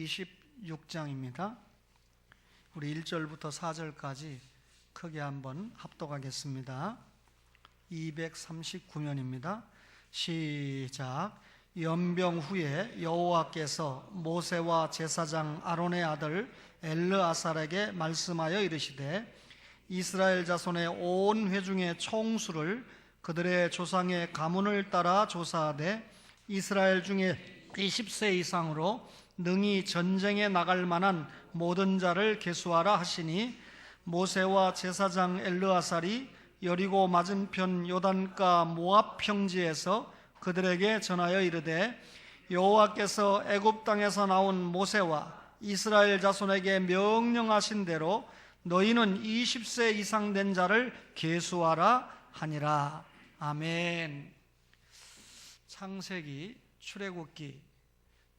26장입니다. 우리 1절부터 4절까지 크게 한번 합독하겠습니다. 239면입니다. 시작. 연병 후에 여호와께서 모세와 제사장 아론의 아들 엘르아살에게 말씀하여 이르시되 이스라엘 자손의 온 회중의 총수를 그들의 조상의 가문을 따라 조사하되 이스라엘 중에 20세 이상으로 능히 전쟁에 나갈 만한 모든 자를 계수하라 하시니 모세와 제사장 엘르아살이 여리고 맞은편 요단가 모압 평지에서 그들에게 전하여 이르되 여호와께서 애굽 땅에서 나온 모세와 이스라엘 자손에게 명령하신 대로 너희는 20세 이상 된 자를 계수하라 하니라. 아멘. 창세기, 출애굽기,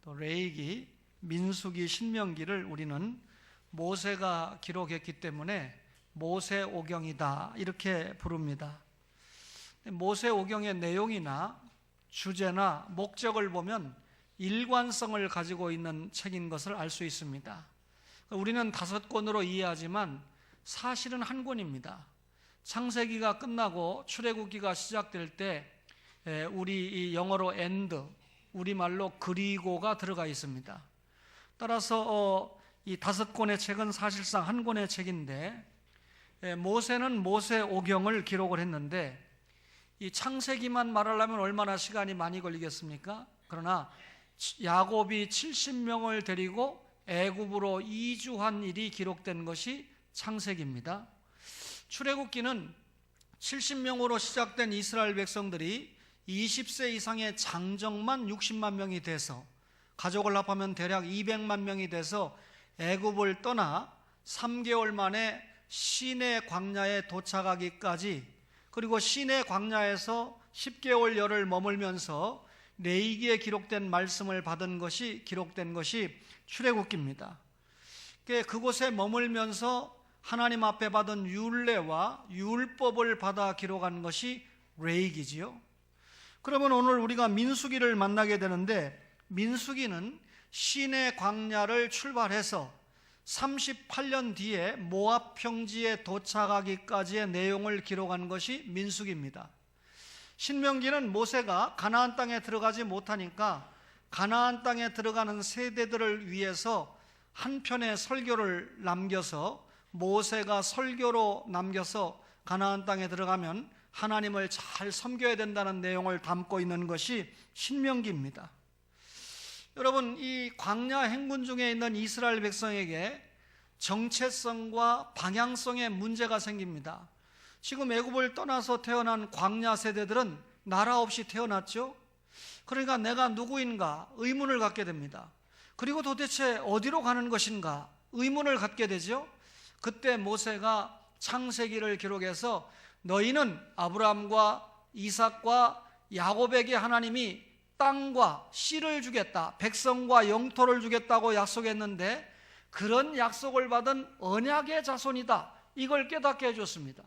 또 레위기, 민수기, 신명기를 우리는 모세가 기록했기 때문에 모세오경이다 이렇게 부릅니다. 모세오경의 내용이나 주제나 목적을 보면 일관성을 가지고 있는 책인 것을 알 수 있습니다. 우리는 5권으로 이해하지만 사실은 한 권입니다. 창세기가 끝나고 출애굽기가 시작될 때 우리 영어로 end, 우리말로 그리고가 들어가 있습니다. 따라서 이 5권의 책은 사실상 한 권의 책인데 모세는 모세오경을 기록을 했는데 이 창세기만 말하려면 얼마나 시간이 많이 걸리겠습니까? 그러나 야곱이 70명을 데리고 애굽으로 이주한 일이 기록된 것이 창세기입니다. 출애굽기는 70명으로 시작된 이스라엘 백성들이 20세 이상의 장정만 60만 명이 돼서 가족을 합하면 대략 200만 명이 돼서 애굽을 떠나 3개월 만에 시내 광야에 도착하기까지, 그리고 시내 광야에서 10개월 열을 머물면서 레위기에 기록된 말씀을 받은 것이 기록된 것이 출애굽기입니다. 그곳에 머물면서 하나님 앞에 받은 율례와 율법을 받아 기록한 것이 레위기지요. 그러면 오늘 우리가 민수기를 만나게 되는데, 민수기는 시내 광야를 출발해서 38년 뒤에 모압 평지에 도착하기까지의 내용을 기록한 것이 민수기입니다. 신명기는 모세가 가나안 땅에 들어가지 못하니까 가나안 땅에 들어가는 세대들을 위해서 한 편의 설교를 남겨서, 모세가 설교로 남겨서 가나안 땅에 들어가면 하나님을 잘 섬겨야 된다는 내용을 담고 있는 것이 신명기입니다. 여러분, 이 광야 행군 중에 있는 이스라엘 백성에게 정체성과 방향성에 문제가 생깁니다. 지금 애굽을 떠나서 태어난 광야 세대들은 나라 없이 태어났죠. 그러니까 내가 누구인가 의문을 갖게 됩니다. 그리고 도대체 어디로 가는 것인가 의문을 갖게 되죠. 그때 모세가 창세기를 기록해서 너희는 아브라함과 이삭과 야곱에게 하나님이 땅과 씨를 주겠다, 백성과 영토를 주겠다고 약속했는데 그런 약속을 받은 언약의 자손이다, 이걸 깨닫게 해줬습니다.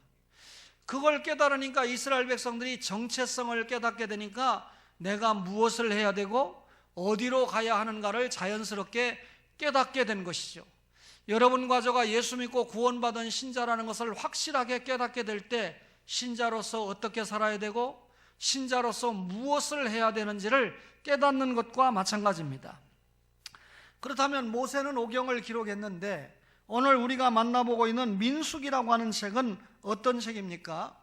그걸 깨달으니까 이스라엘 백성들이 정체성을 깨닫게 되니까 내가 무엇을 해야 되고 어디로 가야 하는가를 자연스럽게 깨닫게 된 것이죠. 여러분과 저가 예수 믿고 구원받은 신자라는 것을 확실하게 깨닫게 될 때 신자로서 어떻게 살아야 되고 신자로서 무엇을 해야 되는지를 깨닫는 것과 마찬가지입니다. 그렇다면 모세는 오경을 기록했는데 오늘 우리가 만나보고 있는 민수기라고 하는 책은 어떤 책입니까?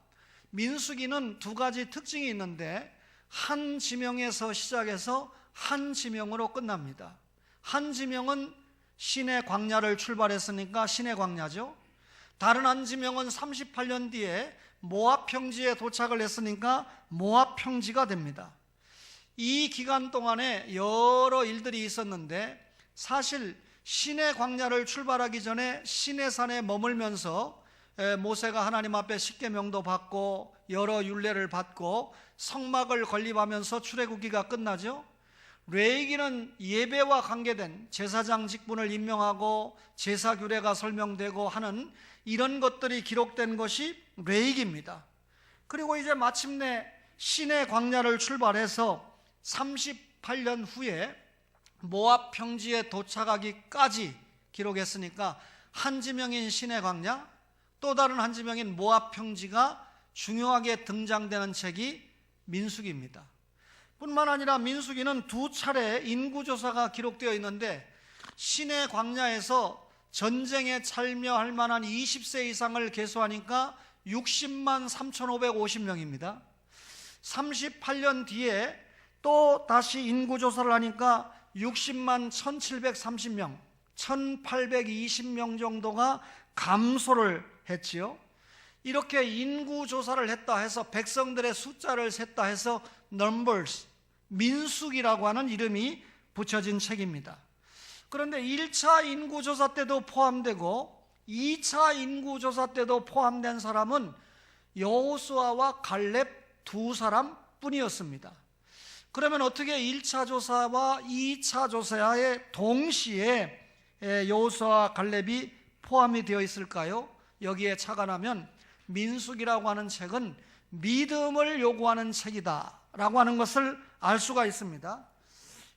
민수기는 2가지 특징이 있는데 한 지명에서 시작해서 한 지명으로 끝납니다. 한 지명은 시내 광야를 출발했으니까 시내 광야죠. 다른 한 지명은 38년 뒤에 모압 평지에 도착을 했으니까 모압 평지가 됩니다. 이 기간 동안에 여러 일들이 있었는데 사실 시내 광야를 출발하기 전에 시내산에 머물면서 모세가 하나님 앞에 십계명도 받고 여러 율례를 받고 성막을 건립하면서 출애굽기가 끝나죠. 레위기는 예배와 관계된 제사장 직분을 임명하고 제사 규례가 설명되고 하는 이런 것들이 기록된 것이 레위기입니다. 그리고 이제 마침내 시내 광야를 출발해서 38년 후에 모압 평지에 도착하기까지 기록했으니까 한 지명인 시내 광야, 또 다른 한 지명인 모압 평지가 중요하게 등장되는 책이 민수기입니다. 뿐만 아니라 민수기는 두 차례 인구조사가 기록되어 있는데 시내 광야에서 전쟁에 참여할 만한 20세 이상을 계수하니까 60만 3,550명입니다. 38년 뒤에 또 다시 인구조사를 하니까 60만 1,730명, 1,820명 정도가 감소를 했지요. 이렇게 인구조사를 했다 해서 백성들의 숫자를 셌다 해서 Numbers, 민수기라고 하는 이름이 붙여진 책입니다. 그런데 1차 인구조사 때도 포함되고 2차 인구조사 때도 포함된 사람은 여호수아와 갈렙 두 사람 뿐이었습니다. 그러면 어떻게 1차 조사와 2차 조사에 동시에 여호수아와 갈렙이 포함이 되어 있을까요? 여기에 착안하면 민수기라고 하는 책은 믿음을 요구하는 책이다 라고 하는 것을 알 수가 있습니다.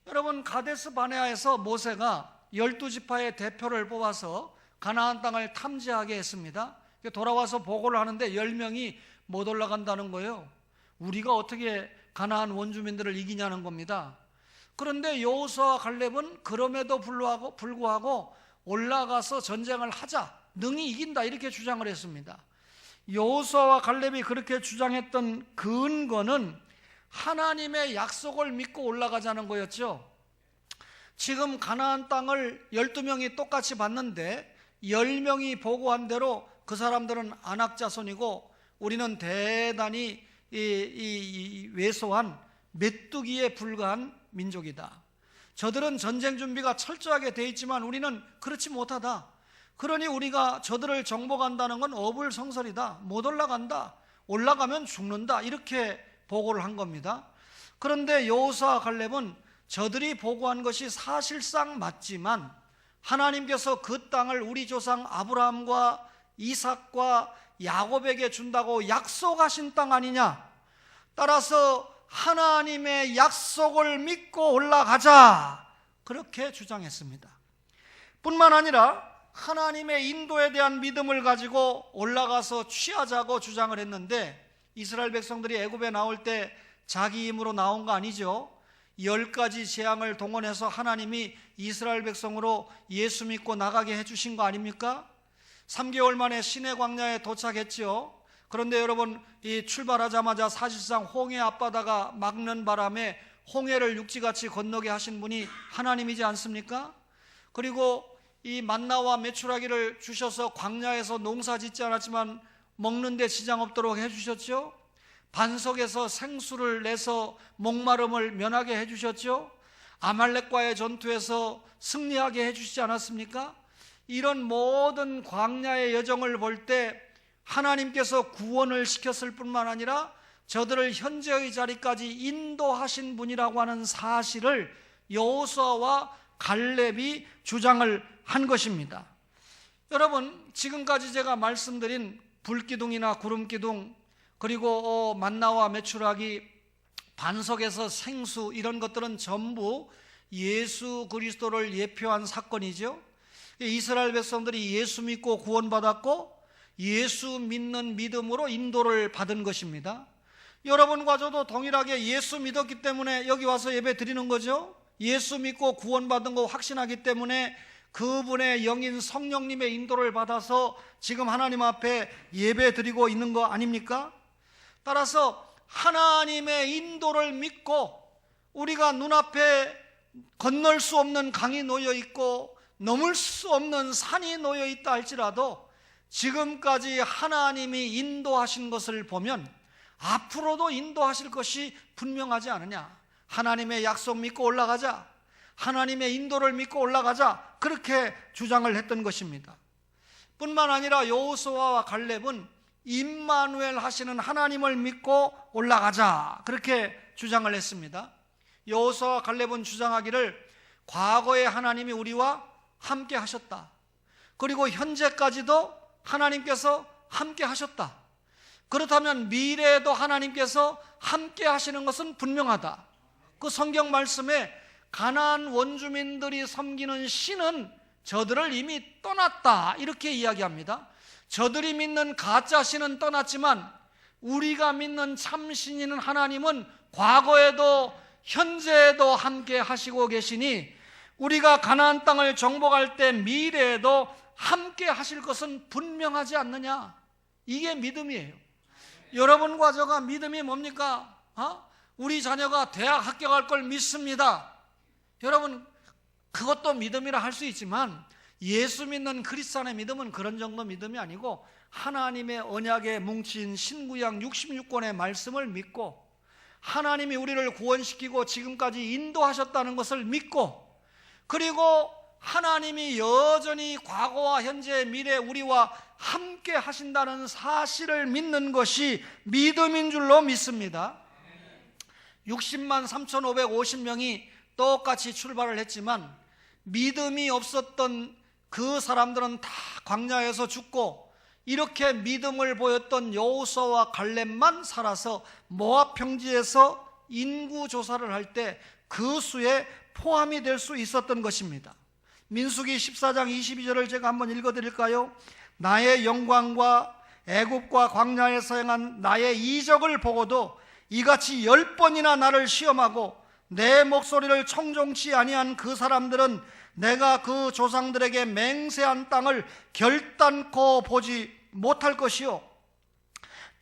여러분, 가데스 바네아에서 모세가 12지파의 대표를 뽑아서 가나안 땅을 탐지하게 했습니다. 돌아와서 보고를 하는데 10명이 못 올라간다는 거예요. 우리가 어떻게 가나안 원주민들을 이기냐는 겁니다. 그런데 여호수아와 갈렙은 그럼에도 불구하고 올라가서 전쟁을 하자, 능히 이긴다 이렇게 주장을 했습니다. 여호수아와 갈렙이 그렇게 주장했던 근거는 하나님의 약속을 믿고 올라가자는 거였죠. 지금 가나안 땅을 12명이 똑같이 받는데 10명이 보고한 대로 그 사람들은 안악자손이고 우리는 대단히 왜소한 메뚜기에 불과한 민족이다. 저들은 전쟁 준비가 철저하게 돼 있지만 우리는 그렇지 못하다. 그러니 우리가 저들을 정복한다는 건 어불성설이다. 못 올라간다. 올라가면 죽는다. 이렇게 보고를 한 겁니다. 그런데 여호수아와 갈렙은 저들이 보고한 것이 사실상 맞지만 하나님께서 그 땅을 우리 조상 아브라함과 이삭과 야곱에게 준다고 약속하신 땅 아니냐. 따라서 하나님의 약속을 믿고 올라가자, 그렇게 주장했습니다. 뿐만 아니라 하나님의 인도에 대한 믿음을 가지고 올라가서 취하자고 주장을 했는데 이스라엘 백성들이 애굽에 나올 때 자기 힘으로 나온 거 아니죠. 10가지 재앙을 동원해서 하나님이 이스라엘 백성으로 예수 믿고 나가게 해주신 거 아닙니까? 3개월 만에 시내 광야에 도착했죠. 그런데 여러분, 이 출발하자마자 사실상 홍해 앞바다가 막는 바람에 홍해를 육지같이 건너게 하신 분이 하나님이지 않습니까? 그리고 이 만나와 메추라기를 주셔서 광야에서 농사 짓지 않았지만 먹는 데 지장 없도록 해주셨죠. 반석에서 생수를 내서 목마름을 면하게 해주셨죠. 아말렉과의 전투에서 승리하게 해주시지 않았습니까? 이런 모든 광야의 여정을 볼 때 하나님께서 구원을 시켰을 뿐만 아니라 저들을 현재의 자리까지 인도하신 분이라고 하는 사실을 여호수아와 갈렙이 주장을 한 것입니다. 여러분, 지금까지 제가 말씀드린 불기둥이나 구름기둥, 그리고 만나와 메추라기, 반석에서 생수, 이런 것들은 전부 예수 그리스도를 예표한 사건이죠. 이스라엘 백성들이 예수 믿고 구원받았고 예수 믿는 믿음으로 인도를 받은 것입니다. 여러분과 저도 동일하게 예수 믿었기 때문에 여기 와서 예배 드리는 거죠. 예수 믿고 구원받은 거 확신하기 때문에 그분의 영인 성령님의 인도를 받아서 지금 하나님 앞에 예배 드리고 있는 거 아닙니까? 따라서 하나님의 인도를 믿고 우리가 눈앞에 건널 수 없는 강이 놓여 있고 넘을 수 없는 산이 놓여 있다 할지라도 지금까지 하나님이 인도하신 것을 보면 앞으로도 인도하실 것이 분명하지 않느냐. 하나님의 약속 믿고 올라가자, 하나님의 인도를 믿고 올라가자, 그렇게 주장을 했던 것입니다. 뿐만 아니라 여호수아와 갈렙은 임마누엘 하시는 하나님을 믿고 올라가자, 그렇게 주장을 했습니다. 여호수아와 갈렙은 주장하기를 과거에 하나님이 우리와 함께 하셨다. 그리고 현재까지도 하나님께서 함께 하셨다. 그렇다면 미래에도 하나님께서 함께 하시는 것은 분명하다. 그 성경 말씀에 가나안 원주민들이 섬기는 신은 저들을 이미 떠났다, 이렇게 이야기합니다. 저들이 믿는 가짜 신은 떠났지만 우리가 믿는 참신인 하나님은 과거에도 현재에도 함께 하시고 계시니 우리가 가나안 땅을 정복할 때 미래에도 함께 하실 것은 분명하지 않느냐. 이게 믿음이에요. 여러분과 저가 믿음이 뭡니까? 우리 자녀가 대학 합격할 걸 믿습니다. 여러분, 그것도 믿음이라 할 수 있지만 예수 믿는 그리스도인의 믿음은 그런 정도 믿음이 아니고 하나님의 언약에 뭉친 신구약 66권의 말씀을 믿고 하나님이 우리를 구원시키고 지금까지 인도하셨다는 것을 믿고, 그리고 하나님이 여전히 과거와 현재 미래 우리와 함께 하신다는 사실을 믿는 것이 믿음인 줄로 믿습니다. 60만 3,550명이 똑같이 출발을 했지만 믿음이 없었던 그 사람들은 다 광야에서 죽고, 이렇게 믿음을 보였던 여호수아와 갈렙만 살아서 모압 평지에서 인구 조사를 할 때 그 수에 포함이 될 수 있었던 것입니다. 민수기 14장 22절을 제가 한번 읽어드릴까요? 나의 영광과 애굽과 광야에서 행한 나의 이적을 보고도 이같이 10번이나 나를 시험하고 내 목소리를 청종치 아니한 그 사람들은 내가 그 조상들에게 맹세한 땅을 결단코 보지 못할 것이요,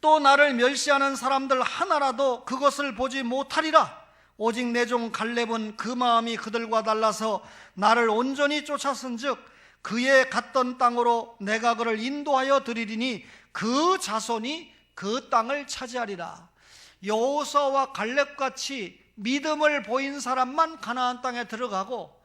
또 나를 멸시하는 사람들 하나라도 그것을 보지 못하리라. 오직 내 종 갈렙은 그 마음이 그들과 달라서 나를 온전히 쫓았은즉 그의 갔던 땅으로 내가 그를 인도하여 드리리니 그 자손이 그 땅을 차지하리라. 여호수아와 갈렙같이 믿음을 보인 사람만 가나안 땅에 들어가고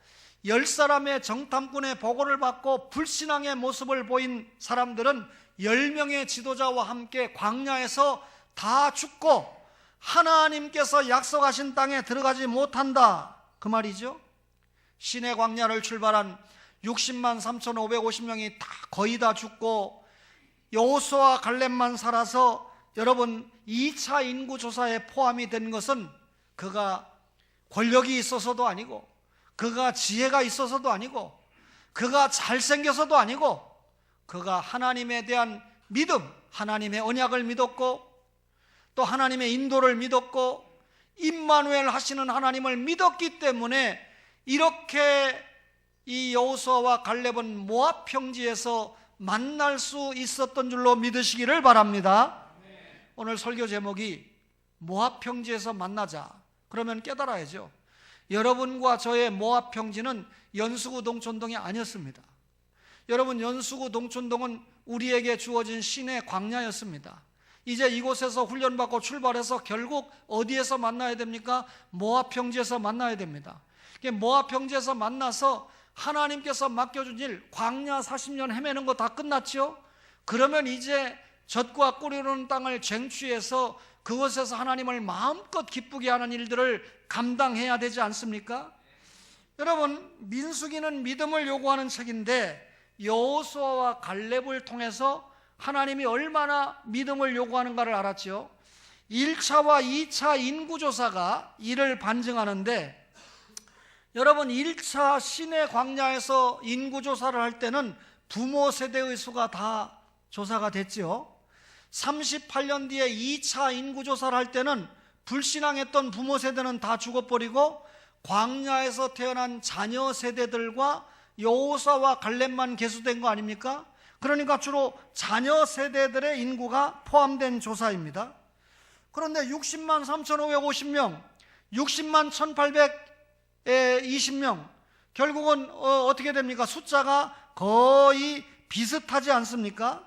10사람의 정탐꾼의 보고를 받고 불신앙의 모습을 보인 사람들은 10명의 지도자와 함께 광야에서 다 죽고 하나님께서 약속하신 땅에 들어가지 못한다, 그 말이죠. 신의 광야를 출발한 60만 3,550명이 다 거의 다 죽고 여호수아와 갈렙만 살아서, 여러분 2차 인구조사에 포함이 된 것은 그가 권력이 있어서도 아니고 그가 지혜가 있어서도 아니고 그가 잘생겨서도 아니고 그가 하나님에 대한 믿음, 하나님의 언약을 믿었고 또 하나님의 인도를 믿었고 임마누엘 하시는 하나님을 믿었기 때문에 이렇게 이 여호수아와 갈렙은 모압 평지에서 만날 수 있었던 줄로 믿으시기를 바랍니다. 오늘 설교 제목이 모압 평지에서 만나자. 그러면 깨달아야죠. 여러분과 저의 모압 평지는 연수구 동촌동이 아니었습니다. 여러분, 연수구 동촌동은 우리에게 주어진 신의 광야였습니다. 이제 이곳에서 훈련받고 출발해서 결국 어디에서 만나야 됩니까? 모압 평지에서 만나야 됩니다. 모압 평지에서 만나서 하나님께서 맡겨준 일, 광야 40년 헤매는 거 다 끝났죠? 그러면 이제 젖과 꿀이 흐르는 땅을 쟁취해서 그곳에서 하나님을 마음껏 기쁘게 하는 일들을 감당해야 되지 않습니까? 여러분, 민수기는 믿음을 요구하는 책인데 여호수아와 갈렙을 통해서 하나님이 얼마나 믿음을 요구하는가를 알았죠. 1차와 2차 인구조사가 이를 반증하는데, 여러분 1차 신의 광야에서 인구조사를 할 때는 부모 세대의 수가 다 조사가 됐죠. 38년 뒤에 2차 인구조사를 할 때는 불신앙했던 부모 세대는 다 죽어버리고 광야에서 태어난 자녀 세대들과 여호수아와 갈렙만 계수된 거 아닙니까? 그러니까 주로 자녀 세대들의 인구가 포함된 조사입니다. 그런데 60만 3,550명, 60만 1,820명, 결국은 어떻게 됩니까? 숫자가 거의 비슷하지 않습니까?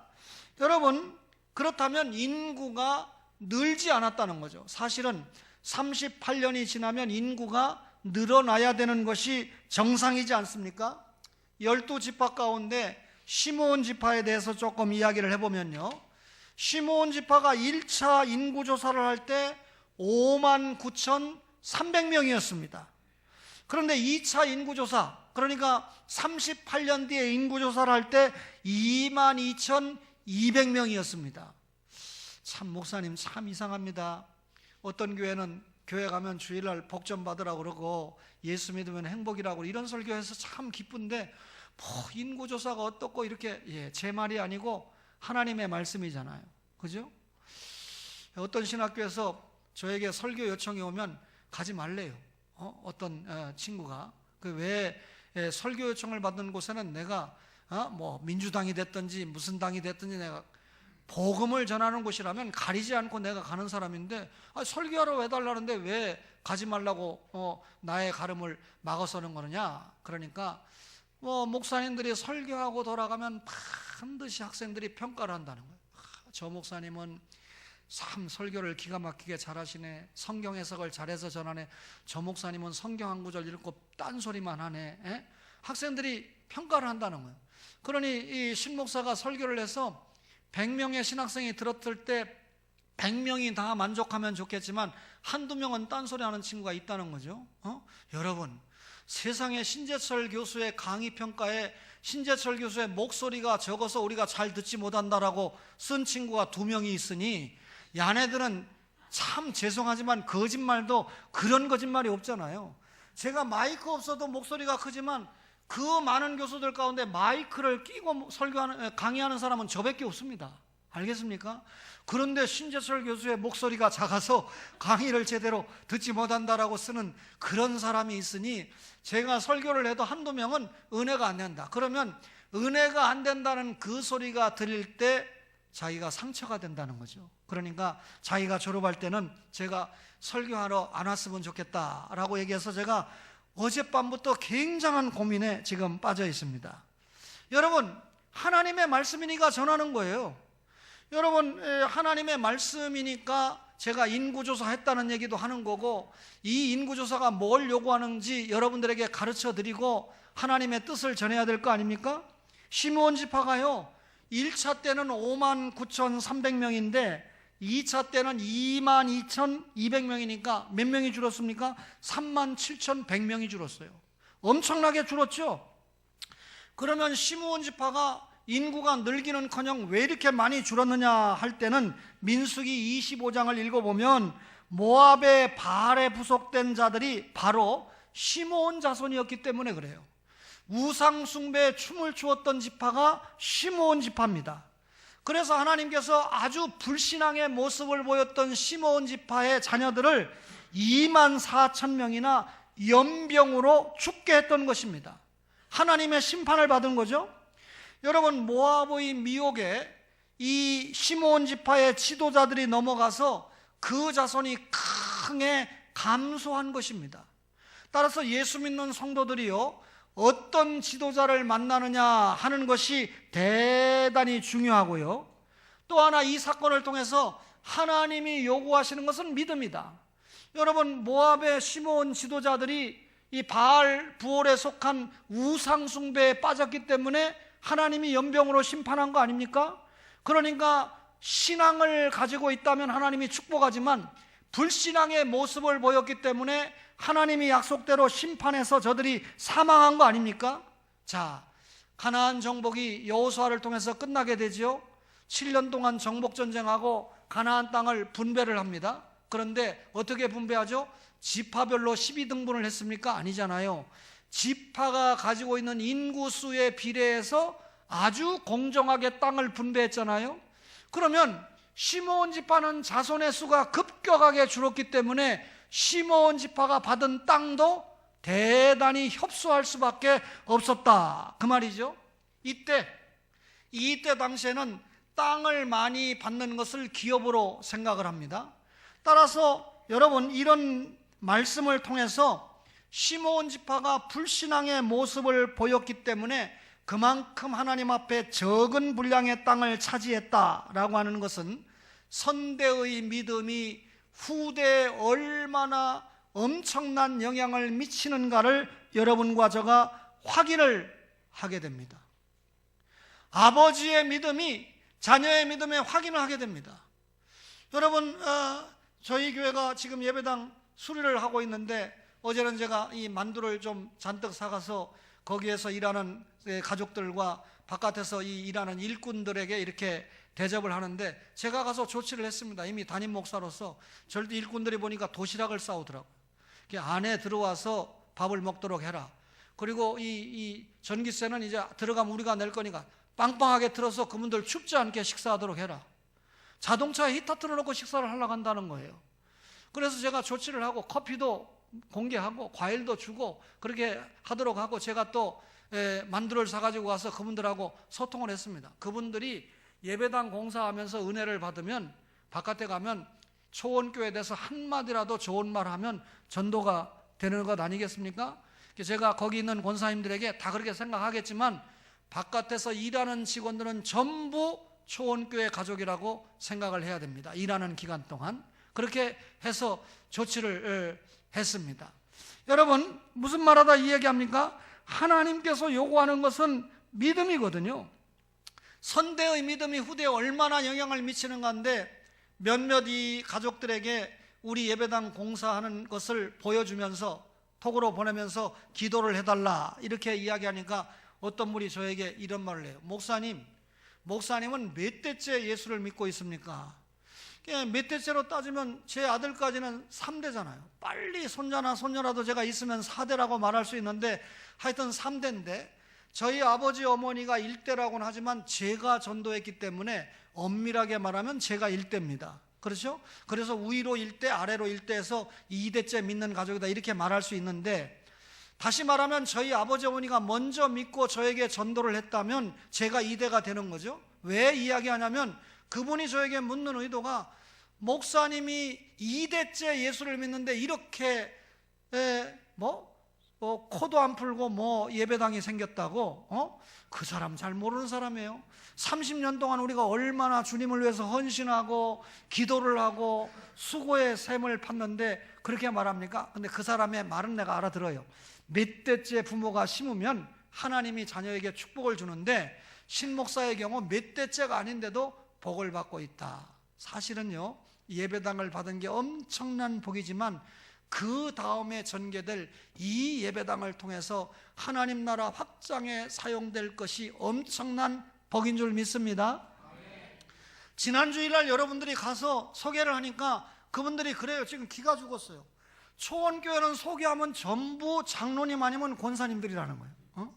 여러분, 그렇다면 인구가 늘지 않았다는 거죠. 사실은 38년이 지나면 인구가 늘어나야 되는 것이 정상이지 않습니까? 12지파 가운데 시므온 지파에 대해서 조금 이야기를 해보면요, 시므온 지파가 1차 인구조사를 할 때 59,300명이었습니다. 그런데 2차 인구조사, 그러니까 38년 뒤에 인구조사를 할 때 22,200명이었습니다. 참 목사님 참 이상합니다. 어떤 교회는 교회 가면 주일날 복 좀 받으라고 그러고 예수 믿으면 행복이라고 이런 설교해서 참 기쁜데 뭐 인구조사가 어떻고 이렇게 제 말이 아니고 하나님의 말씀이잖아요. 그죠? 어떤 신학교에서 저에게 설교 요청이 오면 가지 말래요. 어떤 친구가 왜 설교 요청을 받는 곳에는 내가 뭐 민주당이 됐든지 무슨 당이 됐든지 내가 복음을 전하는 곳이라면 가리지 않고 내가 가는 사람인데 설교하러 왜 달라는데 왜 가지 말라고 나의 가름을 막아서는 거느냐. 그러니까 목사님들이 설교하고 돌아가면 반드시 학생들이 평가를 한다는 거예요. 저 목사님은 참 설교를 기가 막히게 잘하시네, 성경 해석을 잘해서 전하네, 저 목사님은 성경 한 구절 읽고 딴소리만 하네. 학생들이 평가를 한다는 거예요. 그러니 이 신목사가 설교를 해서 100명의 신학생이 들었을 때 100명이 다 만족하면 좋겠지만 한두 명은 딴소리 하는 친구가 있다는 거죠. 여러분, 세상에 신재철 교수의 강의 평가에 신재철 교수의 목소리가 적어서 우리가 잘 듣지 못한다라고 쓴 친구가 2명이 있으니 야네들은 참 죄송하지만 거짓말도 그런 거짓말이 없잖아요. 제가 마이크 없어도 목소리가 크지만 그 많은 교수들 가운데 마이크를 끼고 강의하는 사람은 저밖에 없습니다. 알겠습니까? 그런데 신재철 교수의 목소리가 작아서 강의를 제대로 듣지 못한다라고 쓰는 그런 사람이 있으니 제가 설교를 해도 한두 명은 은혜가 안 된다. 그러면 은혜가 안 된다는 그 소리가 들릴 때 자기가 상처가 된다는 거죠. 그러니까 자기가 졸업할 때는 제가 설교하러 안 왔으면 좋겠다라고 얘기해서 제가 어젯밤부터 굉장한 고민에 지금 빠져 있습니다. 여러분, 하나님의 말씀이니까 전하는 거예요. 여러분, 하나님의 말씀이니까 제가 인구조사 했다는 얘기도 하는 거고, 이 인구조사가 뭘 요구하는지 여러분들에게 가르쳐 드리고 하나님의 뜻을 전해야 될 거 아닙니까? 시므온 지파가요 1차 때는 59,300명인데 2차 때는 22,200명이니까 몇 명이 줄었습니까? 37,100명이 줄었어요. 엄청나게 줄었죠. 그러면 시므온 지파가 인구가 늘기는커녕 왜 이렇게 많이 줄었느냐 할 때는 민수기 25장을 읽어보면 모압의 바알에 부속된 자들이 바로 시므온 자손이었기 때문에 그래요. 우상 숭배에 춤을 추었던 지파가 시므온 지파입니다. 그래서 하나님께서 아주 불신앙의 모습을 보였던 시므온 지파의 자녀들을 24,000명이나 연병으로 죽게 했던 것입니다. 하나님의 심판을 받은 거죠. 여러분, 모압의 미혹에 이 시므온 지파의 지도자들이 넘어가서 그 자손이 크게 감소한 것입니다. 따라서 예수 믿는 성도들이요 어떤 지도자를 만나느냐 하는 것이 대단히 중요하고요, 또 하나 이 사건을 통해서 하나님이 요구하시는 것은 믿음이다. 여러분, 모압의 시므온 지도자들이 이 바알 부올에 속한 우상 숭배에 빠졌기 때문에 하나님이 연병으로 심판한 거 아닙니까? 그러니까 신앙을 가지고 있다면 하나님이 축복하지만 불신앙의 모습을 보였기 때문에 하나님이 약속대로 심판해서 저들이 사망한 거 아닙니까? 자, 가나안 정복이 여호수아를 통해서 끝나게 되죠. 7년 동안 정복전쟁하고 가나안 땅을 분배를 합니다. 그런데 어떻게 분배하죠? 지파별로 12등분을 했습니까? 아니잖아요. 지파가 가지고 있는 인구수에 비례해서 아주 공정하게 땅을 분배했잖아요. 그러면 시므온 지파는 자손의 수가 급격하게 줄었기 때문에 시므온 지파가 받은 땅도 대단히 협소할 수밖에 없었다, 그 말이죠. 이때 당시에는 땅을 많이 받는 것을 기업으로 생각을 합니다. 따라서 여러분, 이런 말씀을 통해서 시므온 지파가 불신앙의 모습을 보였기 때문에 그만큼 하나님 앞에 적은 분량의 땅을 차지했다라고 하는 것은 선대의 믿음이 후대에 얼마나 엄청난 영향을 미치는가를 여러분과 저가 확인을 하게 됩니다. 아버지의 믿음이 자녀의 믿음에 확인을 하게 됩니다. 여러분, 저희 교회가 지금 예배당 수리를 하고 있는데 어제는 제가 이 만두를 좀 잔뜩 사가서 거기에서 일하는 가족들과 바깥에서 이 일하는 일꾼들에게 이렇게 대접을 하는데 제가 가서 조치를 했습니다. 이미 담임 목사로서 절대 일꾼들이 보니까 도시락을 싸오더라고요. 안에 들어와서 밥을 먹도록 해라. 그리고 이 전기세는 이제 들어가면 우리가 낼 거니까 빵빵하게 틀어서 그분들 춥지 않게 식사하도록 해라. 자동차에 히터 틀어놓고 식사를 하려고 한다는 거예요. 그래서 제가 조치를 하고 커피도 공개하고 과일도 주고 그렇게 하도록 하고 제가 또 만두를 사가지고 와서 그분들하고 소통을 했습니다. 그분들이 예배당 공사하면서 은혜를 받으면 바깥에 가면 초원교회에 대해서 한마디라도 좋은 말 하면 전도가 되는 것 아니겠습니까? 제가 거기 있는 권사님들에게 다 그렇게 생각하겠지만 바깥에서 일하는 직원들은 전부 초원교회 가족이라고 생각을 해야 됩니다. 일하는 기간 동안 그렇게 해서 조치를 했습니다. 여러분 무슨 말하다 이 얘기합니까? 하나님께서 요구하는 것은 믿음이거든요. 선대의 믿음이 후대에 얼마나 영향을 미치는 건데 몇몇 이 가족들에게 우리 예배당 공사하는 것을 보여주면서 톡으로 보내면서 기도를 해달라 이렇게 이야기하니까 어떤 분이 저에게 이런 말을 해요. 목사님은 몇 대째 예수를 믿고 있습니까? 몇 대째로 따지면 제 아들까지는 3대잖아요. 빨리 손자나 손녀라도 제가 있으면 4대라고 말할 수 있는데 하여튼 3대인데 저희 아버지 어머니가 1대라고는 하지만 제가 전도했기 때문에 엄밀하게 말하면 제가 1대입니다. 그렇죠? 그래서 위로 1대 아래로 1대에서 2대째 믿는 가족이다 이렇게 말할 수 있는데 다시 말하면 저희 아버지 어머니가 먼저 믿고 저에게 전도를 했다면 제가 2대가 되는 거죠. 왜 이야기하냐면 그분이 저에게 묻는 의도가 목사님이 2대째 예수를 믿는데 이렇게 코도 안 풀고 예배당이 생겼다고? 그 사람 잘 모르는 사람이에요. 30년 동안 우리가 얼마나 주님을 위해서 헌신하고 기도를 하고 수고의 샘을 팠는데 그렇게 말합니까? 근데 그 사람의 말은 내가 알아들어요. 몇 대째 부모가 심으면 하나님이 자녀에게 축복을 주는데 신목사의 경우 몇 대째가 아닌데도 복을 받고 있다. 사실은요 예배당을 받은 게 엄청난 복이지만 그 다음에 전개될 이 예배당을 통해서 하나님 나라 확장에 사용될 것이 엄청난 복인 줄 믿습니다. 지난 주일날 여러분들이 가서 소개를 하니까 그분들이 그래요. 지금 기가 죽었어요. 초원교회는 소개하면 전부 장로님 아니면 권사님들이라는 거예요.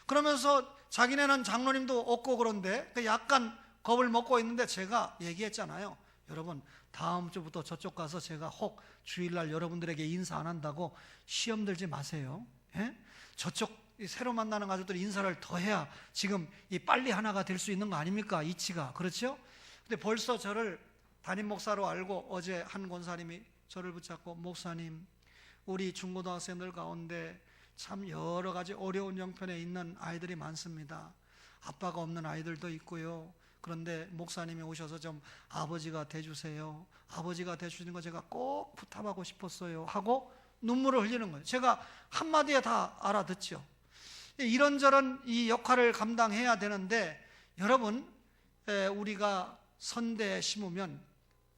그러면서 자기네는 장로님도 없고 그런데 약간 겁을 먹고 있는데 제가 얘기했잖아요. 여러분 다음 주부터 저쪽 가서 제가 혹 주일날 여러분들에게 인사 안 한다고 시험 들지 마세요. 저쪽 새로 만나는 가족들이 인사를 더 해야 지금 빨리 하나가 될 수 있는 거 아닙니까? 이치가 그렇죠? 근데 벌써 저를 담임 목사로 알고 어제 한 권사님이 저를 붙잡고 목사님 우리 중고등학생들 가운데 참 여러 가지 어려운 형편에 있는 아이들이 많습니다. 아빠가 없는 아이들도 있고요. 그런데 목사님이 오셔서 좀 아버지가 돼주세요. 아버지가 돼주시는 거 제가 꼭 부탁하고 싶었어요 하고 눈물을 흘리는 거예요. 제가 한마디에 다 알아듣죠. 이런저런 이 역할을 감당해야 되는데 여러분 우리가 선대에 심으면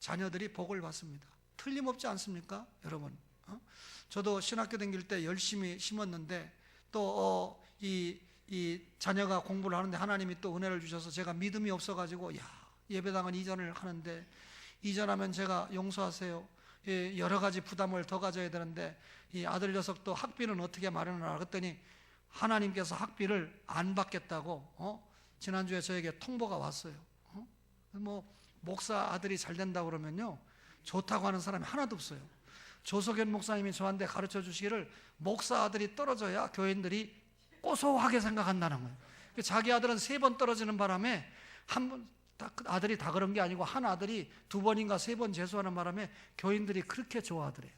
자녀들이 복을 받습니다. 틀림없지 않습니까? 여러분 저도 신학교 다닐 때 열심히 심었는데 또 이 자녀가 공부를 하는데 하나님이 또 은혜를 주셔서 제가 믿음이 없어가지고 예배당은 이전을 하는데 이전하면 제가 용서하세요. 여러 가지 부담을 더 가져야 되는데 이 아들 녀석도 학비는 어떻게 마련하라 그랬더니 하나님께서 학비를 안 받겠다고 지난주에 저에게 통보가 왔어요. 목사 아들이 잘 된다고 그러면요 좋다고 하는 사람이 하나도 없어요. 조석현 목사님이 저한테 가르쳐 주시기를 목사 아들이 떨어져야 교인들이 고소하게 생각한다는 거예요. 자기 아들은 3번 떨어지는 바람에 아들이 다 그런 게 아니고 한 아들이 2번인가 3번 재수하는 바람에 교인들이 그렇게 좋아하더래요.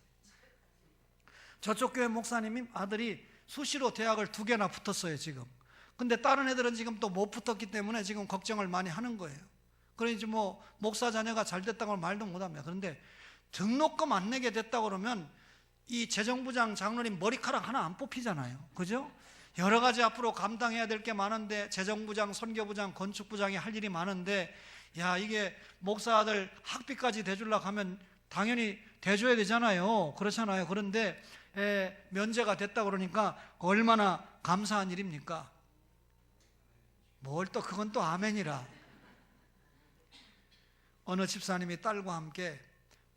저쪽 교회 목사님이 아들이 수시로 대학을 2개나 붙었어요 지금. 근데 다른 애들은 지금 또 못 붙었기 때문에 지금 걱정을 많이 하는 거예요. 그러니 목사 자녀가 잘 됐다고 말도 못합니다. 그런데 등록금 안 내게 됐다고 그러면 이 재정부장 장로님 머리카락 하나 안 뽑히잖아요. 그죠? 여러 가지 앞으로 감당해야 될 게 많은데 재정부장, 선교부장, 건축부장이 할 일이 많은데 이게 목사 아들 학비까지 대주려고 하면 당연히 대줘야 되잖아요. 그렇잖아요. 그런데 면제가 됐다 그러니까 얼마나 감사한 일입니까? 뭘 또 그건 또 아멘이라. 어느 집사님이 딸과 함께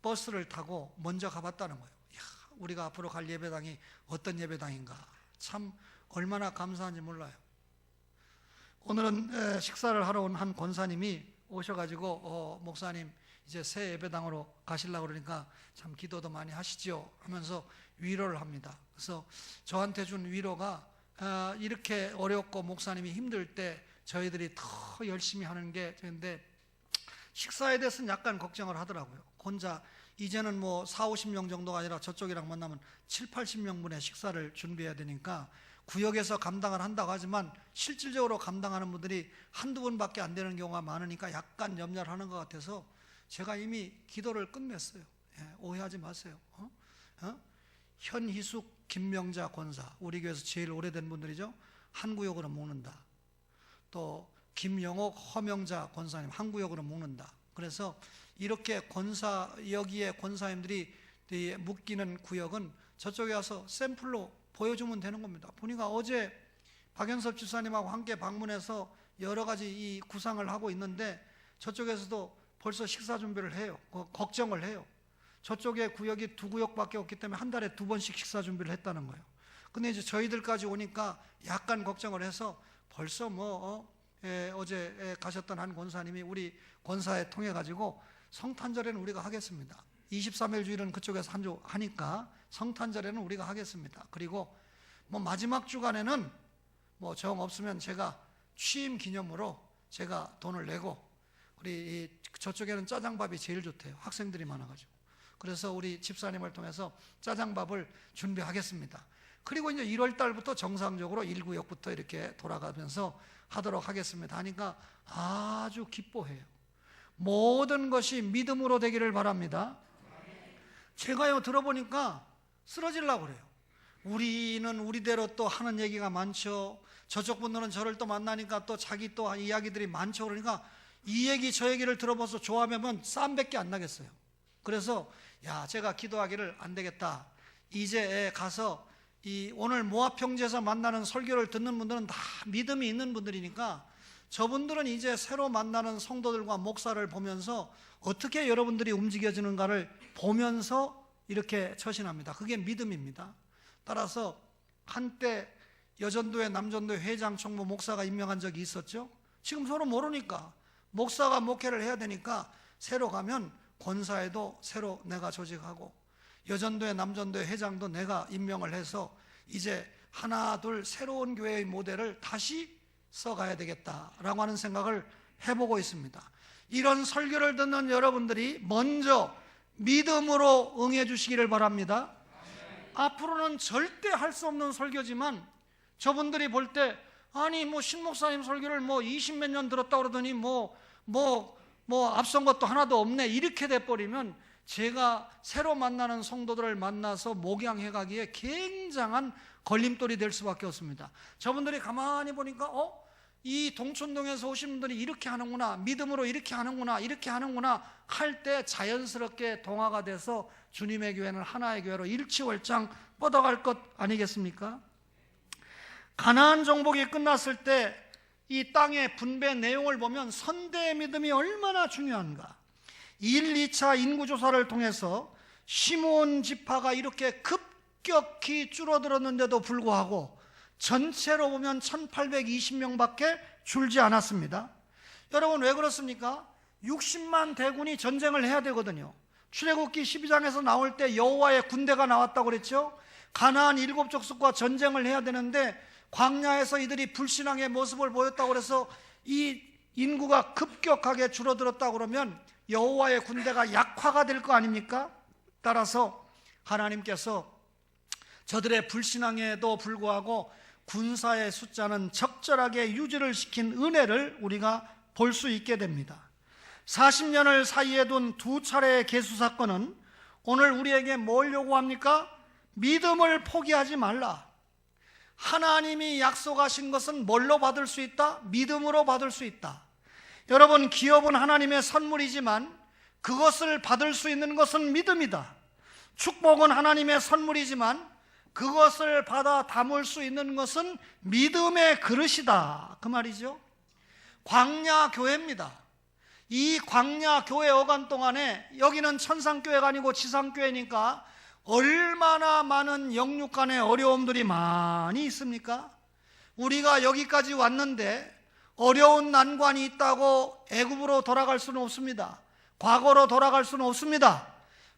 버스를 타고 먼저 가봤다는 거예요. 이야, 우리가 앞으로 갈 예배당이 어떤 예배당인가, 참 얼마나 감사한지 몰라요. 오늘은 식사를 하러 온 한 권사님이 오셔가지고 목사님 이제 새 예배당으로 가시려고 그러니까 참 기도도 많이 하시죠 하면서 위로를 합니다. 그래서 저한테 준 위로가 이렇게 어렵고 목사님이 힘들 때 저희들이 더 열심히 하는 게, 근데 식사에 대해서는 약간 걱정을 하더라고요. 혼자 이제는 뭐 40-50명 정도가 아니라 저쪽이랑 만나면 70-80명분의 식사를 준비해야 되니까 구역에서 감당을 한다고 하지만 실질적으로 감당하는 분들이 한두 분밖에 안 되는 경우가 많으니까 약간 염려를 하는 것 같아서 제가 이미 기도를 끝냈어요. 오해하지 마세요. 현희숙, 김명자 권사, 우리 교회에서 제일 오래된 분들이죠. 한 구역으로 묶는다. 또 김영옥, 허명자 권사님 한 구역으로 묶는다. 그래서 이렇게 권사, 여기에 권사님들이 묶이는 구역은 저쪽에 와서 샘플로 보여주면 되는 겁니다. 보니까 어제 박연섭 집사님하고 함께 방문해서 여러 가지 이 구상을 하고 있는데 저쪽에서도 벌써 식사 준비를 해요. 걱정을 해요. 저쪽에 구역이 2구역밖에 없기 때문에 한 달에 2번씩 식사 준비를 했다는 거예요. 근데 이제 저희들까지 오니까 약간 걱정을 해서 벌써 어제 가셨던 한 권사님이 우리 권사에 통해 가지고 성탄절에는 우리가 하겠습니다. 23일 주일은 그쪽에서 하니까 성탄절에는 우리가 하겠습니다. 그리고 마지막 주간에는 정 없으면 제가 취임 기념으로 제가 돈을 내고, 우리 저쪽에는 짜장밥이 제일 좋대요. 학생들이 많아가지고. 그래서 우리 집사님을 통해서 짜장밥을 준비하겠습니다. 그리고 이제 1월 달부터 정상적으로 1구역부터 이렇게 돌아가면서 하도록 하겠습니다 하니까 아주 기뻐해요. 모든 것이 믿음으로 되기를 바랍니다. 제가요 들어보니까 쓰러지려고 그래요. 우리는 우리대로 또 하는 얘기가 많죠. 저쪽 분들은 저를 또 만나니까 또 자기 또 이야기들이 많죠. 그러니까 이 얘기 저 얘기를 들어봐서 조합하면 쌈밖에 안 나겠어요. 그래서 제가 기도하기를 안 되겠다. 이제 가서 오늘 모압형제에서 만나는 설교를 듣는 분들은 다 믿음이 있는 분들이니까 저분들은 이제 새로 만나는 성도들과 목사를 보면서 어떻게 여러분들이 움직여지는가를 보면서 이렇게 처신합니다. 그게 믿음입니다. 따라서 한때 여전도회 남전도회 회장 총무 목사가 임명한 적이 있었죠. 지금 서로 모르니까 목사가 목회를 해야 되니까 새로 가면 권사에도 새로 내가 조직하고 여전도회 남전도회 회장도 내가 임명을 해서 이제 하나 둘 새로운 교회의 모델을 다시 써가야 되겠다라고 하는 생각을 해보고 있습니다. 이런 설교를 듣는 여러분들이 먼저 믿음으로 응해 주시기를 바랍니다. 앞으로는 절대 할 수 없는 설교지만 저분들이 볼 때 아니 신목사님 설교를 20몇 년 들었다고 그러더니 앞선 것도 하나도 없네 이렇게 돼버리면 제가 새로 만나는 성도들을 만나서 목양해 가기에 굉장한 걸림돌이 될 수밖에 없습니다. 저분들이 가만히 보니까 이 동촌동에서 오신 분들이 이렇게 하는구나, 믿음으로 이렇게 하는구나, 이렇게 하는구나 할 때 자연스럽게 동화가 돼서 주님의 교회는 하나의 교회로 일치월장 뻗어갈 것 아니겠습니까? 가나안 정복이 끝났을 때 이 땅의 분배 내용을 보면 선대의 믿음이 얼마나 중요한가. 1, 2차 인구조사를 통해서 시므온 지파가 이렇게 급격히 줄어들었는데도 불구하고 전체로 보면 1820명밖에 줄지 않았습니다. 여러분 왜 그렇습니까? 60만 대군이 전쟁을 해야 되거든요. 출애굽기 12장에서 나올 때 여호와의 군대가 나왔다고 그랬죠. 가나안 7족속과 전쟁을 해야 되는데 광야에서 이들이 불신앙의 모습을 보였다고 그래서 이 인구가 급격하게 줄어들었다고 그러면 여호와의 군대가 약화가 될 거 아닙니까? 따라서 하나님께서 저들의 불신앙에도 불구하고 군사의 숫자는 적절하게 유지를 시킨 은혜를 우리가 볼 수 있게 됩니다. 40년을 사이에 둔 2차례의 계수 사건은 오늘 우리에게 뭘 요구합니까? 믿음을 포기하지 말라. 하나님이 약속하신 것은 뭘로 받을 수 있다? 믿음으로 받을 수 있다. 여러분, 기업은 하나님의 선물이지만 그것을 받을 수 있는 것은 믿음이다. 축복은 하나님의 선물이지만 그것을 받아 담을 수 있는 것은 믿음의 그릇이다, 그 말이죠. 광야 교회입니다. 이 광야 교회 어간 동안에 여기는 천상교회가 아니고 지상교회니까 얼마나 많은 영육간의 어려움들이 많이 있습니까? 우리가 여기까지 왔는데 어려운 난관이 있다고 애굽으로 돌아갈 수는 없습니다. 과거로 돌아갈 수는 없습니다.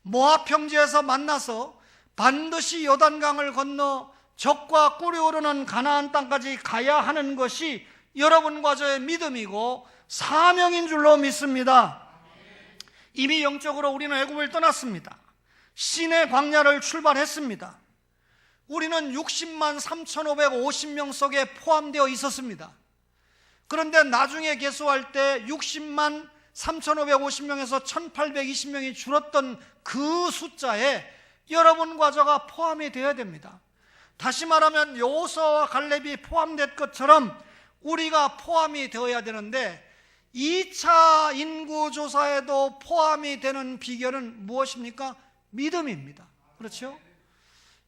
모압 평지에서 만나서 반드시 요단강을 건너 적과 꿀이 오르는 가나안 땅까지 가야 하는 것이 여러분과 저의 믿음이고 사명인 줄로 믿습니다. 이미 영적으로 우리는 애굽을 떠났습니다. 신의 광야를 출발했습니다. 우리는 60만 3,550명 속에 포함되어 있었습니다. 그런데 나중에 계수할 때 60만 3,550명에서 1,820명이 줄었던 그 숫자에 여러분과 저가 포함이 되어야 됩니다. 다시 말하면 여호수아와 갈렙이 포함된 것처럼 우리가 포함이 되어야 되는데 2차 인구조사에도 포함이 되는 비결은 무엇입니까? 믿음입니다. 그렇죠?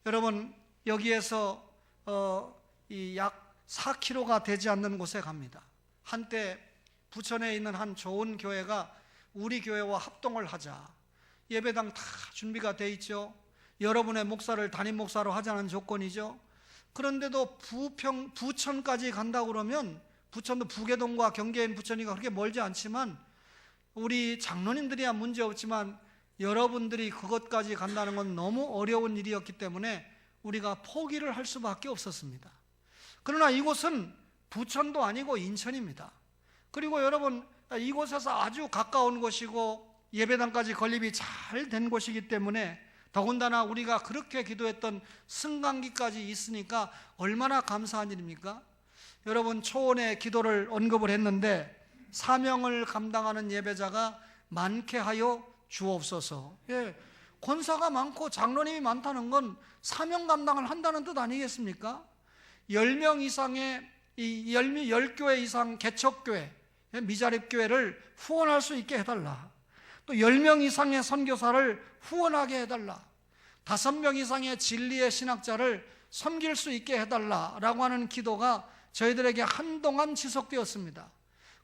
여러분, 여기에서 약 4km가 되지 않는 곳에 갑니다. 한때 부천에 있는 한 좋은 교회가 우리 교회와 합동을 하자, 예배당 다 준비가 돼 있죠. 여러분의 목사를 담임 목사로 하자는 조건이죠. 그런데도 부천까지 간다고 그러면, 부천도 부계동과 경계인 부천이가 그렇게 멀지 않지만 우리 장로님들이야 문제 없지만 여러분들이 그것까지 간다는 건 너무 어려운 일이었기 때문에 우리가 포기를 할 수밖에 없었습니다. 그러나 이곳은 부천도 아니고 인천입니다. 그리고 여러분, 이곳에서 아주 가까운 곳이고 예배당까지 건립이 잘 된 곳이기 때문에 더군다나 우리가 그렇게 기도했던 승강기까지 있으니까 얼마나 감사한 일입니까? 여러분, 초원의 기도를 언급을 했는데 사명을 감당하는 예배자가 많게 하여 주옵소서. 권사가 많고 장로님이 많다는 건 사명 감당을 한다는 뜻 아니겠습니까? 10명 이상의 10교회 이상 개척교회, 미자립교회를 후원할 수 있게 해달라. 또 10명 이상의 선교사를 후원하게 해달라. 5명 이상의 진리의 신학자를 섬길 수 있게 해달라라고 하는 기도가 저희들에게 한동안 지속되었습니다.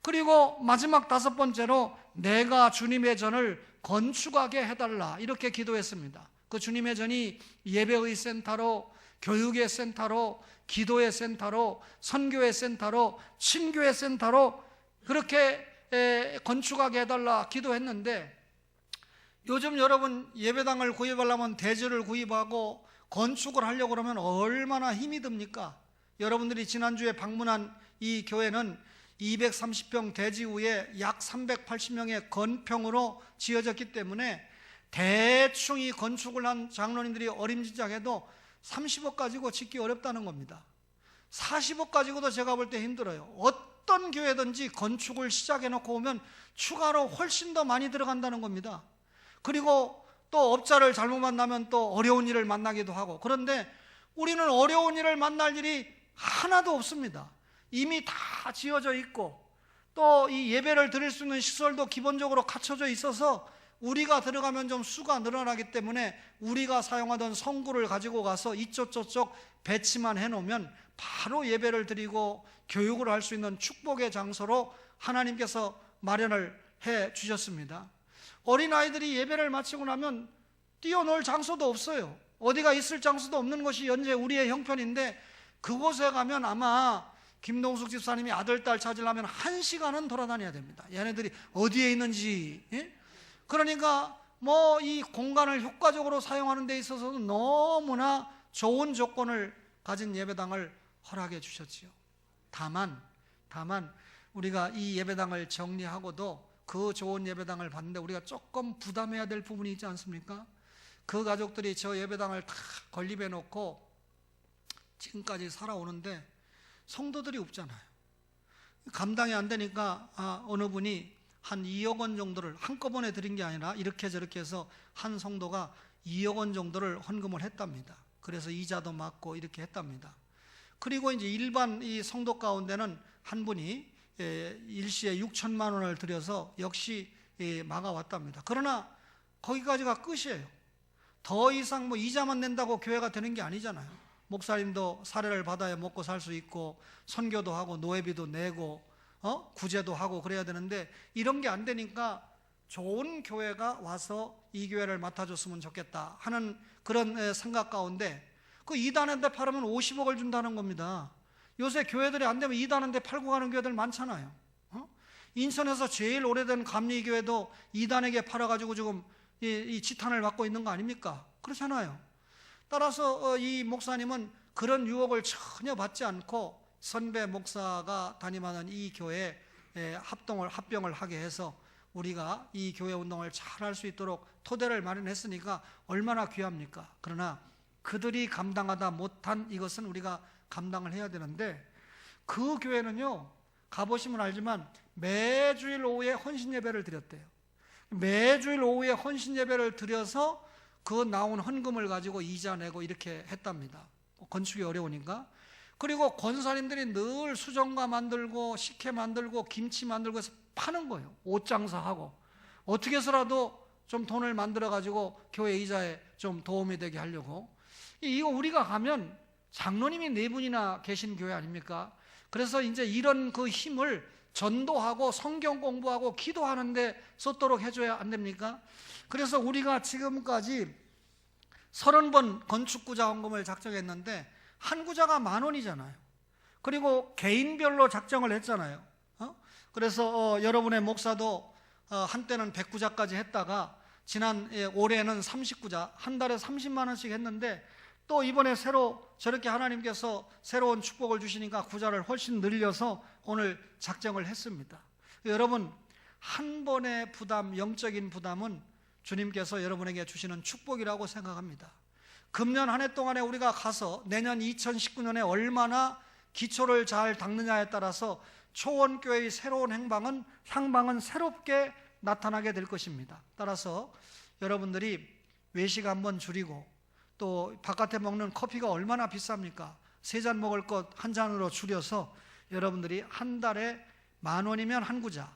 그리고 마지막 5번째로 내가 주님의 전을 건축하게 해달라, 이렇게 기도했습니다. 그 주님의 전이 예배의 센터로, 교육의 센터로, 기도의 센터로, 선교의 센터로, 친교의 센터로 그렇게 건축하게 해달라 기도했는데, 요즘 여러분 예배당을 구입하려면 대지를 구입하고 건축을 하려고 그러면 얼마나 힘이 듭니까? 여러분들이 지난주에 방문한 이 교회는 230평 대지 위에 약 380명의 건평으로 지어졌기 때문에 대충 이 건축을 한 장로님들이 어림짐작해도 30억 가지고 짓기 어렵다는 겁니다. 40억 가지고도 제가 볼 때 힘들어요. 어떤 교회든지 건축을 시작해 놓고 오면 추가로 훨씬 더 많이 들어간다는 겁니다. 그리고 또 업자를 잘못 만나면 또 어려운 일을 만나기도 하고, 그런데 우리는 어려운 일을 만날 일이 하나도 없습니다. 이미 다 지어져 있고 또 이 예배를 드릴 수 있는 시설도 기본적으로 갖춰져 있어서 우리가 들어가면 좀 수가 늘어나기 때문에 우리가 사용하던 성구를 가지고 가서 이쪽 저쪽 배치만 해놓으면 바로 예배를 드리고 교육을 할 수 있는 축복의 장소로 하나님께서 마련을 해 주셨습니다. 어린아이들이 예배를 마치고 나면 뛰어놀 장소도 없어요. 어디가 있을 장소도 없는 것이 현재 우리의 형편인데, 그곳에 가면 아마 김동숙 집사님이 아들, 딸 찾으려면 1시간은 돌아다녀야 됩니다. 얘네들이 어디에 있는지. 그러니까 뭐 이 공간을 효과적으로 사용하는 데 있어서도 너무나 좋은 조건을 가진 예배당을 허락해 주셨지요. 다만 우리가 이 예배당을 정리하고도 그 좋은 예배당을 봤는데 우리가 조금 부담해야 될 부분이 있지 않습니까? 그 가족들이 저 예배당을 다 건립해 놓고 지금까지 살아오는데 성도들이 없잖아요. 감당이 안 되니까 어느 분이 한 2억 원 정도를 한꺼번에 드린 게 아니라 이렇게 저렇게 해서 한 성도가 2억 원 정도를 헌금을 했답니다. 그래서 이자도 맞고 이렇게 했답니다. 그리고 이제 일반 이 성도 가운데는 한 분이 일시에 6천만 원을 들여서 역시 막아왔답니다. 그러나 거기까지가 끝이에요. 더 이상 뭐 이자만 낸다고 교회가 되는 게 아니잖아요. 목사님도 사례를 받아야 먹고 살 수 있고 선교도 하고 노예비도 내고 구제도 하고 그래야 되는데 이런 게 안 되니까 좋은 교회가 와서 이 교회를 맡아줬으면 좋겠다 하는 그런 생각 가운데 그 이단한테 팔으면 50억을 준다는 겁니다. 요새 교회들이 안 되면 이단한테 팔고 가는 교회들 많잖아요. 인천에서 제일 오래된 감리교회도 이단에게 팔아가지고 지금 이 지탄을 받고 있는 거 아닙니까? 그렇잖아요. 따라서 이 목사님은 그런 유혹을 전혀 받지 않고 선배 목사가 담임하는 이 교회에 합병을 하게 해서 우리가 이 교회 운동을 잘 할 수 있도록 토대를 마련했으니까 얼마나 귀합니까? 그러나 그들이 감당하다 못한 이것은 우리가 감당을 해야 되는데 그 교회는요, 가보시면 알지만 매주일 오후에 헌신 예배를 드렸대요. 매주일 오후에 헌신 예배를 드려서 그 나온 헌금을 가지고 이자 내고 이렇게 했답니다. 건축이 어려우니까. 그리고 권사님들이 늘 수정과 만들고 식혜 만들고 김치 만들고 해서 파는 거예요. 옷 장사하고 어떻게 해서라도 좀 돈을 만들어 가지고 교회 이자에 좀 도움이 되게 하려고. 이거 우리가 가면 장로님이 4분이나 계신 교회 아닙니까? 그래서 이제 이런 그 힘을 전도하고 성경 공부하고 기도하는 데 쏟도록 해줘야 안 됩니까? 그래서 우리가 지금까지 30번 건축구자 헌금을 작정했는데 한 구자가 10,000원이잖아요. 그리고 개인별로 작정을 했잖아요. 그래서 여러분의 목사도 한때는 100구자까지 했다가 지난 올해는 30구자, 한 달에 30만 원씩 했는데 또 이번에 새로 저렇게 하나님께서 새로운 축복을 주시니까 구자를 훨씬 늘려서 오늘 작정을 했습니다. 여러분, 한 번의 부담, 영적인 부담은 주님께서 여러분에게 주시는 축복이라고 생각합니다. 금년 한 해 동안에 우리가 가서 내년 2019년에 얼마나 기초를 잘 닦느냐에 따라서 초원교회의 새로운 향방은 새롭게 나타나게 될 것입니다. 따라서 여러분들이 외식 한번 줄이고 또 바깥에 먹는 커피가 얼마나 비쌉니까? 3잔 먹을 것 한 잔으로 줄여서 여러분들이 한 달에 10,000원이면 한 구자,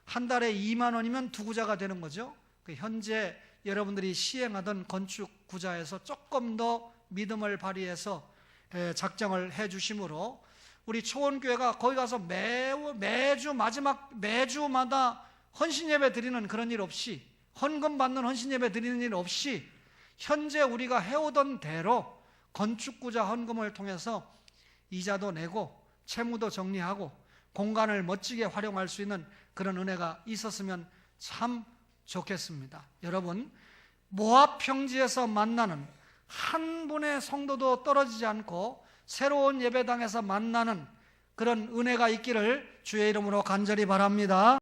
한 달에 2만 원이면 2구자가 되는 거죠. 현재 여러분들이 시행하던 건축 구자에서 조금 더 믿음을 발휘해서 작정을 해 주심으로 우리 초원교회가 거기 가서 매주마다 헌신 예배 드리는 그런 일 없이, 헌금 받는 헌신 예배 드리는 일 없이 현재 우리가 해오던 대로 건축구자 헌금을 통해서 이자도 내고 채무도 정리하고 공간을 멋지게 활용할 수 있는 그런 은혜가 있었으면 참 좋겠습니다. 여러분, 모압 평지에서 만나는 한 분의 성도도 떨어지지 않고 새로운 예배당에서 만나는 그런 은혜가 있기를 주의 이름으로 간절히 바랍니다.